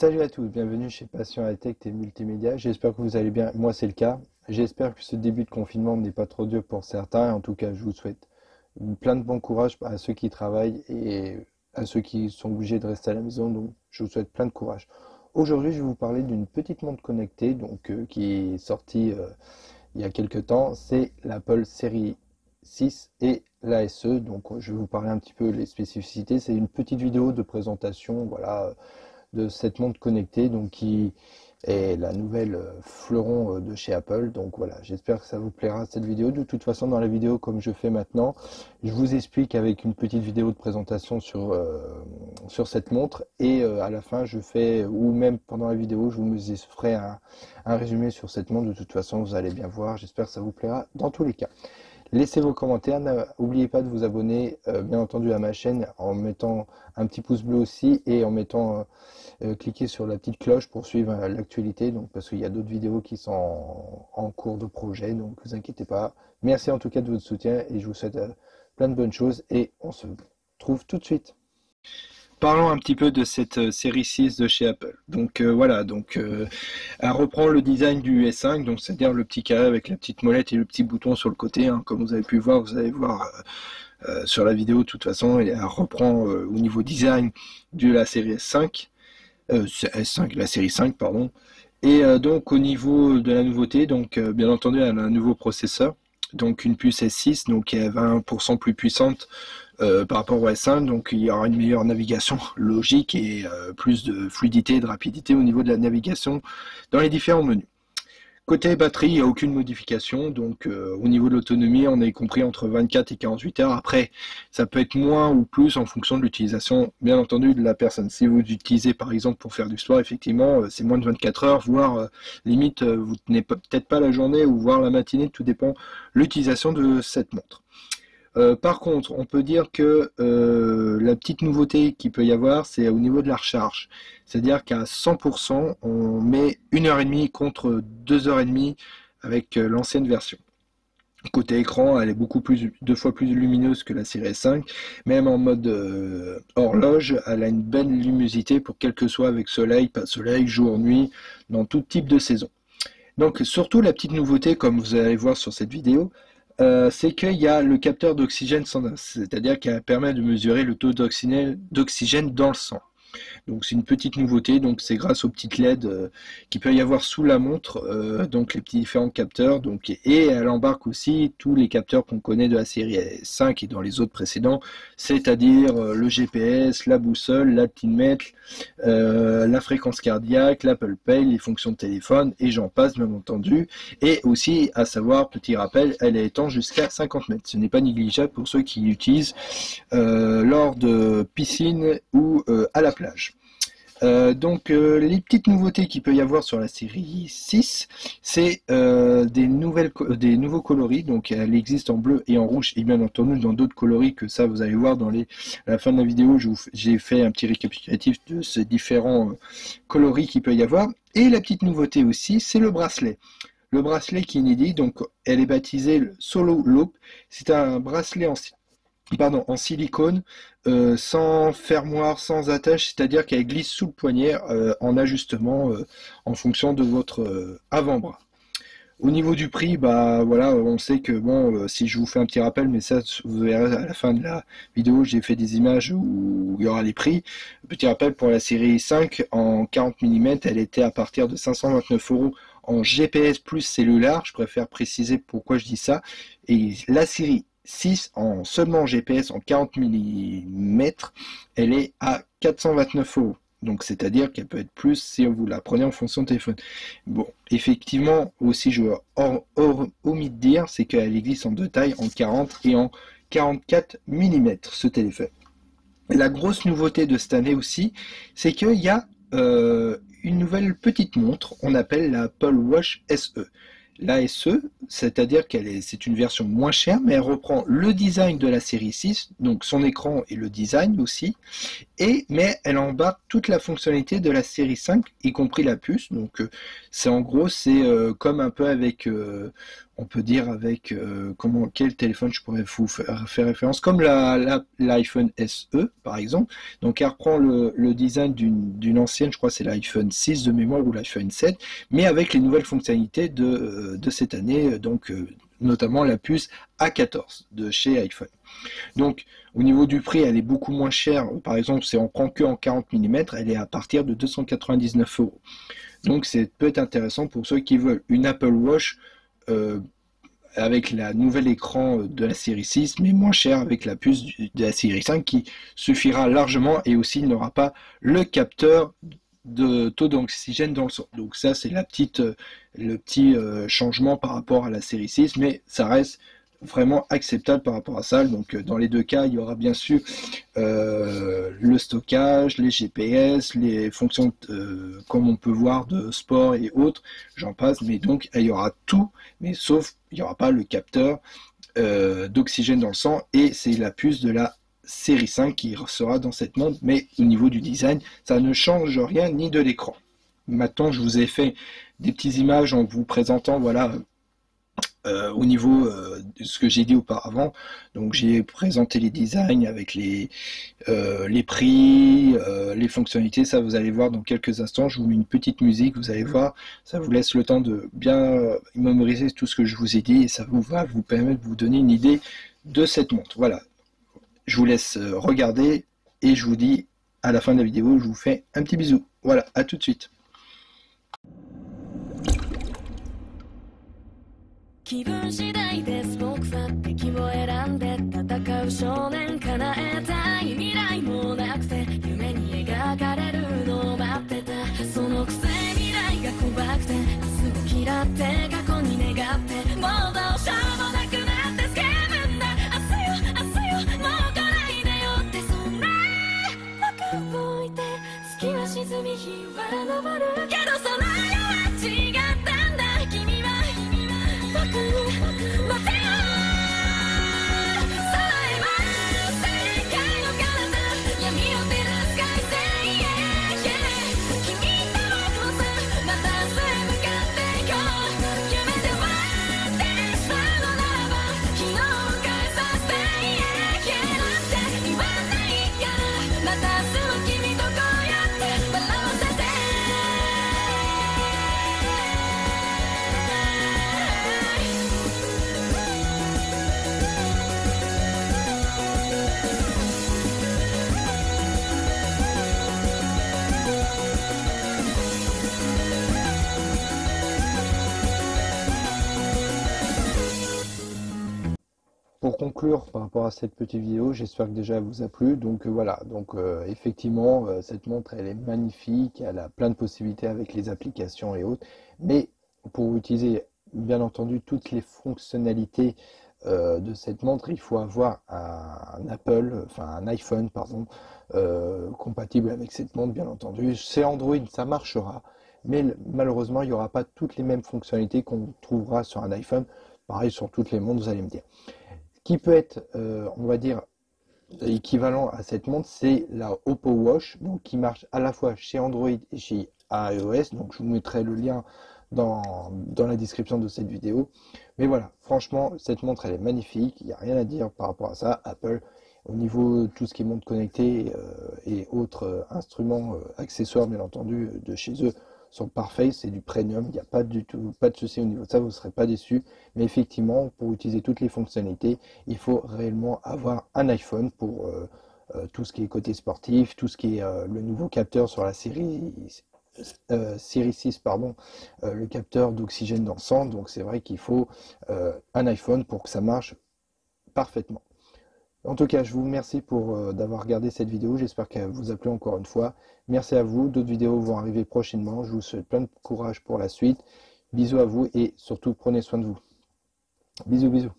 Salut à tous, bienvenue chez Passion High Tech et Multimédia. J'espère que vous allez bien. Moi, c'est le cas. J'espère que ce début de confinement n'est pas trop dur pour certains. En tout cas, je vous souhaite plein de bon courage à ceux qui travaillent et à ceux qui sont obligés de rester à la maison. Donc, je vous souhaite plein de courage. Aujourd'hui, je vais vous parler d'une petite montre connectée qui est sortie il y a quelques temps. C'est l'Apple Série 6 et l'ASE. Donc, je vais vous parler un petit peu les spécificités. C'est une petite vidéo de présentation, voilà, de cette montre connectée, donc qui est la nouvelle fleuron de chez Apple. Donc voilà, j'espère que ça vous plaira cette vidéo. De toute façon, dans la vidéo, comme je fais maintenant, je vous explique avec une petite vidéo de présentation sur cette montre, et à la fin, je fais, ou même pendant la vidéo, je vous ferai un résumé sur cette montre. De toute façon, vous allez bien voir. J'espère que ça vous plaira dans tous les cas. Laissez vos commentaires, n'oubliez pas de vous abonner bien entendu à ma chaîne en mettant un petit pouce bleu aussi, et en mettant cliquez sur la petite cloche pour suivre l'actualité, donc parce qu'il y a d'autres vidéos qui sont en cours de projet, donc ne vous inquiétez pas. Merci en tout cas de votre soutien et je vous souhaite plein de bonnes choses et on se retrouve tout de suite. Parlons un petit peu de cette série 6 de chez Apple. Donc voilà, elle reprend le design du S5, donc c'est-à-dire le petit carré avec la petite molette et le petit bouton sur le côté, hein, comme vous avez pu voir, vous allez voir sur la vidéo de toute façon, et elle reprend au niveau design de la série S5. S5, la série 5, pardon. Et donc au niveau de la nouveauté, donc bien entendu, elle a un nouveau processeur, donc une puce S6, donc qui est 20% plus puissante par rapport au S5, donc il y aura une meilleure navigation logique et plus de fluidité et de rapidité au niveau de la navigation dans les différents menus. Côté batterie, il n'y a aucune modification, donc au niveau de l'autonomie, on est compris entre 24 et 48 heures. Après, ça peut être moins ou plus en fonction de l'utilisation, bien entendu, de la personne. Si vous l'utilisez par exemple pour faire du sport, effectivement, c'est moins de 24 heures, voire limite, vous ne tenez peut-être pas la journée ou voire la matinée, tout dépend de l'utilisation de cette montre. Par contre, on peut dire que la petite nouveauté qu'il peut y avoir, c'est au niveau de la recharge. C'est-à-dire qu'à 100%, on met 1h30 contre 2h30 avec l'ancienne version. Côté écran, elle est deux fois plus lumineuse que la série S5. Même en mode horloge, elle a une belle luminosité pour quel que soit avec soleil, pas soleil, jour, nuit, dans tout type de saison. Donc surtout la petite nouveauté, comme vous allez voir sur cette vidéo, c'est qu'il y a le capteur d'oxygène sanguin, c'est-à-dire qu'elle permet de mesurer le taux d'oxygène dans le sang. Donc c'est une petite nouveauté, donc c'est grâce aux petites LED qu'il peut y avoir sous la montre, donc les petits différents capteurs, donc, et elle embarque aussi tous les capteurs qu'on connaît de la série 5 et dans les autres précédents, c'est-à-dire le GPS, la boussole, l'altimètre, la fréquence cardiaque, l'Apple Pay, les fonctions de téléphone, et j'en passe bien entendu. Et aussi, à savoir, petit rappel, elle est étanche jusqu'à 50 mètres. Ce n'est pas négligeable pour ceux qui l'utilisent lors de piscine ou à la plage. Les petites nouveautés qu'il peut y avoir sur la série 6, c'est des nouveaux coloris. Donc elle existe en bleu et en rouge, et bien entendu dans d'autres coloris, que ça vous allez voir à la fin de la vidéo. J'ai fait un petit récapitulatif de ces différents coloris qu'il peut y avoir. Et la petite nouveauté aussi, c'est le bracelet. Le bracelet qui est inédit, donc elle est baptisée le Solo Loop. C'est un bracelet en silicone, sans fermoir, sans attache, c'est-à-dire qu'elle glisse sous le poignet en ajustement en fonction de votre avant-bras. Au niveau du prix, bah voilà, on sait que bon, si je vous fais un petit rappel, mais ça vous verrez à la fin de la vidéo, j'ai fait des images où il y aura les prix. Petit rappel, pour la série 5 en 40 mm, elle était à partir de 529 € en GPS plus cellulaire. Je préfère préciser pourquoi je dis ça. Et la série 6 en seulement GPS en 40 mm, elle est à 429 €. Donc c'est-à-dire qu'elle peut être plus si vous la prenez en fonction de téléphone. Bon, effectivement, aussi je omis de dire, c'est qu'elle existe en deux tailles, en 40 et en 44 mm, ce téléphone. La grosse nouveauté de cette année aussi, c'est qu'il y a une nouvelle petite montre, on appelle la Apple Watch SE. La SE, c'est-à-dire c'est une version moins chère, mais elle reprend le design de la série 6, donc son écran et le design aussi, mais elle embarque toute la fonctionnalité de la série 5, y compris la puce. Donc c'est en gros, c'est comme un peu avec, on peut dire avec quel téléphone je pourrais vous faire référence, comme l'iPhone SE par exemple. Donc elle reprend le design d'une ancienne, je crois que c'est l'iPhone 6 de mémoire ou l'iPhone 7, mais avec les nouvelles fonctionnalités de cette année, donc notamment la puce A14 de chez iPhone. Donc au niveau du prix, elle est beaucoup moins chère. Par exemple, si on prend que en 40 mm, elle est à partir de 299 €. Donc c'est peut être intéressant pour ceux qui veulent une Apple Watch avec la nouvelle écran de la série 6, mais moins cher avec la puce de la série 5 qui suffira largement, et aussi il n'aura pas le capteur de taux d'oxygène dans le sang. Donc ça c'est le petit changement par rapport à la série 6, mais ça reste vraiment acceptable par rapport à ça. Donc dans les deux cas, il y aura bien sûr le stockage, les GPS, les fonctions comme on peut voir de sport et autres, j'en passe, mais donc il y aura tout, mais sauf il n'y aura pas le capteur d'oxygène dans le sang, et c'est la puce de la série 5 qui sera dans cette montre, mais au niveau du design, ça ne change rien, ni de l'écran. Maintenant, je vous ai fait des petites images en vous présentant, voilà, au niveau de ce que j'ai dit auparavant. Donc j'ai présenté les designs avec les prix, les fonctionnalités. Ça, vous allez voir dans quelques instants. Je vous mets une petite musique, vous allez voir, ça vous laisse le temps de bien mémoriser tout ce que je vous ai dit, et ça va vous permettre de vous donner une idée de cette montre. Voilà, je vous laisse regarder, et je vous dis à la fin de la vidéo, je vous fais un petit bisou. Voilà, à tout de suite. 気分次第です僕さ敵を選んで戦う少年叶えたい未来もなくて夢に描かれるのを待ってたそのくせ未来が怖くて明日を嫌って過去に願ってもうどうしようもなくなって叫ぶんだ明日よもう来ないでよってそんな僕を置いて月は沈み日は昇るけどその世は違ったんだ君は僕待てよさえは世界の彼方闇を照らす快晴君と僕もさまた明日へ向かっていこう夢で終わってしまうのならば昨日を変えさせてなんて言わないからまた明日を君とこうやって笑わせてPour conclure par rapport à cette petite vidéo, j'espère que déjà elle vous a plu. Donc voilà, donc effectivement, cette montre elle est magnifique, elle a plein de possibilités avec les applications et autres, mais pour utiliser bien entendu toutes les fonctionnalités de cette montre, il faut avoir un Apple, enfin un iPhone, pardon, compatible avec cette montre, bien entendu. C'est Android, ça marchera, mais malheureusement, il n'y aura pas toutes les mêmes fonctionnalités qu'on trouvera sur un iPhone. Pareil sur toutes les montres, vous allez me dire. Qui peut être, on va dire, équivalent à cette montre, c'est la Oppo Watch, donc qui marche à la fois chez Android et chez iOS. Donc je vous mettrai le lien dans la description de cette vidéo. Mais voilà, franchement, cette montre elle est magnifique, il n'y a rien à dire par rapport à ça. Apple, au niveau de tout ce qui est montre connectée et autres instruments, accessoires bien entendu de chez eux, sont parfaits, c'est du premium, il n'y a pas du tout, pas de souci au niveau de ça, vous ne serez pas déçus. Mais effectivement, pour utiliser toutes les fonctionnalités, il faut réellement avoir un iPhone pour tout ce qui est côté sportif, tout ce qui est le nouveau capteur sur la série 6, pardon, le capteur d'oxygène dans le sang. Donc c'est vrai qu'il faut un iPhone pour que ça marche parfaitement. En tout cas, je vous remercie pour d'avoir regardé cette vidéo. J'espère qu'elle vous a plu encore une fois. Merci à vous. D'autres vidéos vont arriver prochainement. Je vous souhaite plein de courage pour la suite. Bisous à vous et surtout prenez soin de vous. Bisous, bisous.